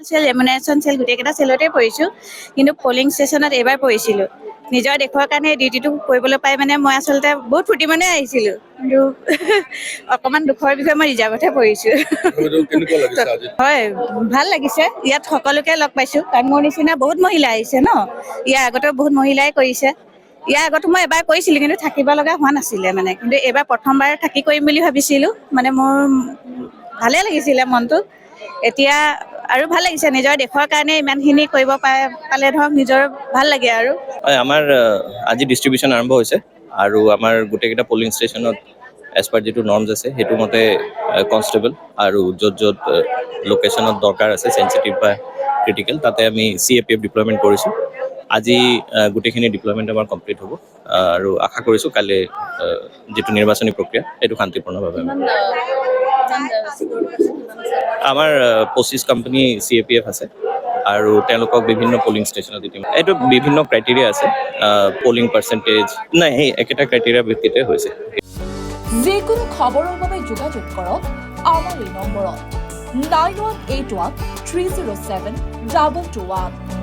Cell ৰেমুনেশ্যন cell গোটেইকেইটা চেলতে পৰিছোঁ, কিন্তু পলিং ষ্টেচনত এইবাৰ পৰিছিলোঁ। নিজৰ দেশৰ কাৰণে ডিউটিটো কৰিবলৈ পাই মানে মই আচলতে বহুত ফূৰ্তি মানে আহিছিলোঁ, কিন্তু অকণমান দুখৰ বিষয়ে মই ৰিজাৰ্ভতহে পৰিছোঁ। হয়, ভাল লাগিছে। ইয়াত সকলোকে লগ পাইছোঁ, কাৰণ মোৰ নিচিনা বহুত মহিলা আহিছে ন, ইয়াৰ আগতেও বহুত মহিলাই কৰিছে। ইয়াৰ আগতো মই এবাৰ কৰিছিলোঁ, কিন্তু থাকিব লগা হোৱা নাছিলে মানে, কিন্তু এইবাৰ প্ৰথমবাৰ থাকি কৰিম বুলি ভাবিছিলোঁ, মানে মোৰ ভালেই লাগিছিলে মনটো। এতিয়া আৰু ভাল লাগিছে, নিজৰ দেশৰ কাৰণে ইমানখিনি কৰিব পালে ধৰক নিজৰ ভাল লাগে আৰু। আমাৰ আজি ডিষ্ট্ৰিবিউশ্যন আৰম্ভ হৈছে আৰু আমাৰ গোটেইকেইটা পলিং ষ্টেচনত এজ পাৰ যিটো নৰ্মছ আছে সেইটো মতে কনষ্টেবল আৰু য'ত লোকেশ্যনত দৰকাৰ আছে চেঞ্চিটিভ বা ক্ৰিটিকেল তাতে আমি CAPF ডিপ্লয়মেণ্ট কৰিছোঁ। আজি গোটেইখিনি ডিপ্লয়মেণ্ট আমাৰ কমপ্লিট হ'ব আৰু আশা কৰিছোঁ কাইলৈ যিটো নিৰ্বাচনী প্ৰক্ৰিয়া সেইটো শান্তিপূৰ্ণভাৱে আমাৰ 25 কোম্পানী CAPF আছে আৰু তেওঁলোকক বিভিন্ন পলিং ষ্টেচনত দিম। এইটো বিভিন্ন ক্ৰাইটেৰিয়া আছে, পলিং পাৰ্চেণ্টেজ নাই, সেই একেটা ক্ৰাইটেৰিয়াৰ ভিত্তিতে হৈছে। যিকোনো খবৰৰ বাবে যোগাযোগ কৰক আমাৰ এই নম্বৰত 9181 307 2221।